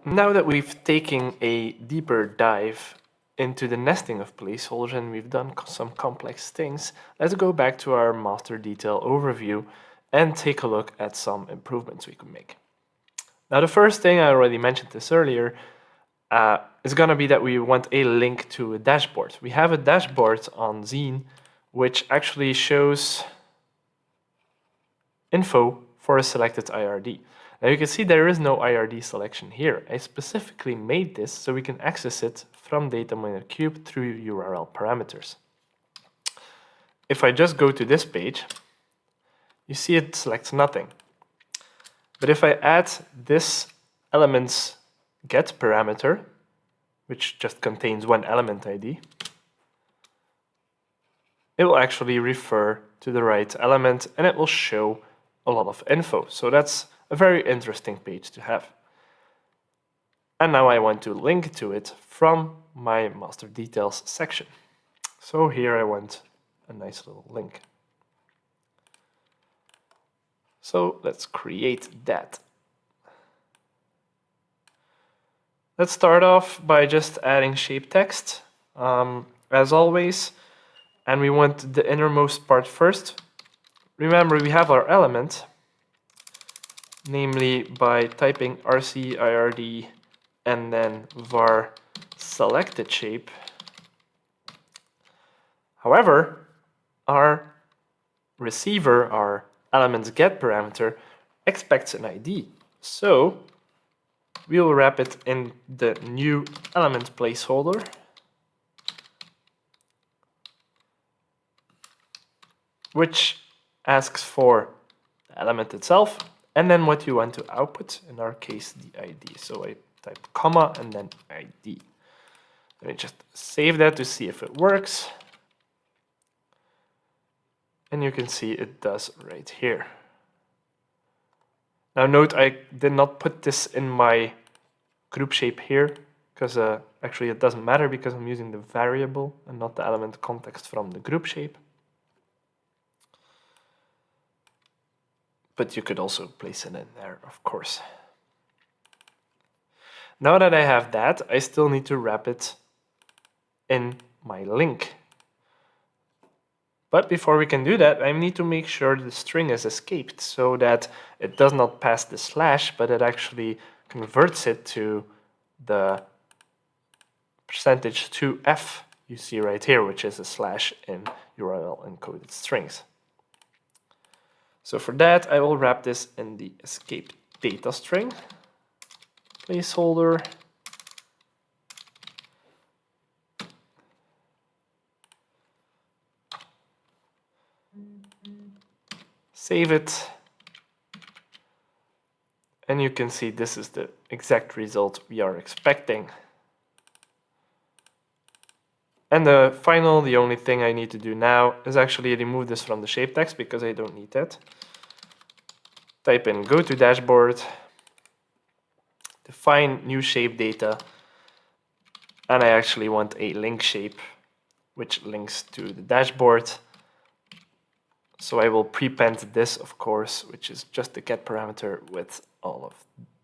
Now that we've taken a deeper dive into the nesting of placeholders and we've done some complex things, let's go back to our master detail overview and take a look at some improvements we could make. Now the first thing, I already mentioned this earlier, is going to be that we want a link to a dashboard. We have a dashboard on Zine which actually shows info for a selected IRD. Now you can see there is no IRD selection here. I specifically made this so we can access it from DataMiner Cube through URL parameters. If I just go to this page, you see it selects nothing. But if I add this elements get parameter, which just contains one element ID, it will actually refer to the right element and it will show a lot of info. So that's a very interesting page to have. And now I want to link to it from my master details section. So here I want a nice little link. So let's create that. Let's start off by just adding shape text, as always, and we want the innermost part first. Remember, we have our element, namely by typing rcird and then var selected shape. However, our receiver, our elements get parameter, expects an ID. So we will wrap it in the new element placeholder. Which asks for the element itself and then what you want to output, in our case the ID. So I type comma and then ID. Let me just save that to see if it works. And you can see it does right here. Now note I did not put this in my group shape here because actually it doesn't matter because I'm using the variable and not the element context from the group shape. But you could also place it in there, of course. Now that I have that, I still need to wrap it in my link. But before we can do that, I need to make sure the string is escaped so that it does not pass the slash, but it actually converts it to the %2f you see right here, which is a slash in URL encoded strings. So for that, I will wrap this in the escape data string placeholder. Save it. And you can see this is the exact result we are expecting. And the only thing I need to do now is actually remove this from the shape text because I don't need that. Type in go to dashboard, define new shape data, and I actually want a link shape which links to the dashboard. So I will prepend this, of course, which is just the get parameter with all of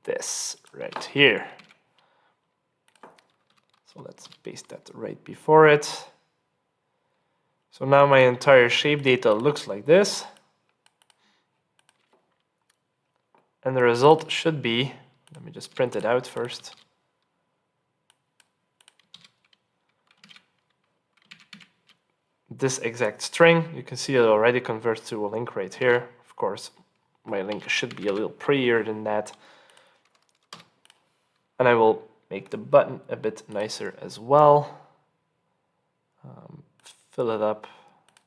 this right here. So let's paste that right before it. So now my entire shape data looks like this. And the result should be, let me just print it out first. This exact string, you can see it already converts to a link right here. Of course, my link should be a little prettier than that. And I will make the button a bit nicer as well. Fill it up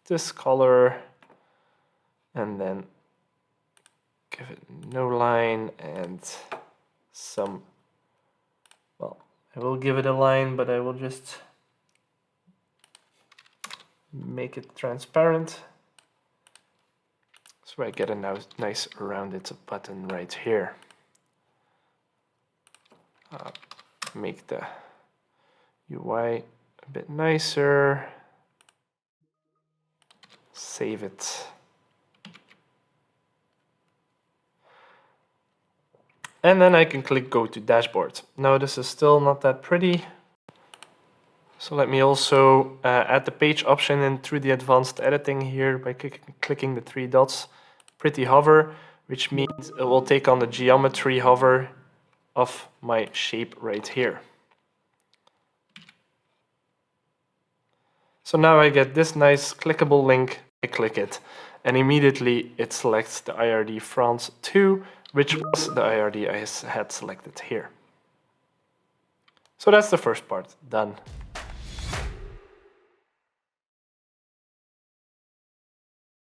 this color and then give it no line and some, well, I will give it a line, but I will just make it transparent. So I get a nice rounded button right here. Make the UI a bit nicer. Save it. And then I can click Go to Dashboard. Now this is still not that pretty. So let me also add the page option in through the advanced editing here by clicking the three dots. Pretty hover, which means it will take on the geometry hover of my shape right here. So now I get this nice clickable link. I click it, and immediately it selects the IRD France 2, which was the IRD I had selected here. So that's the first part done.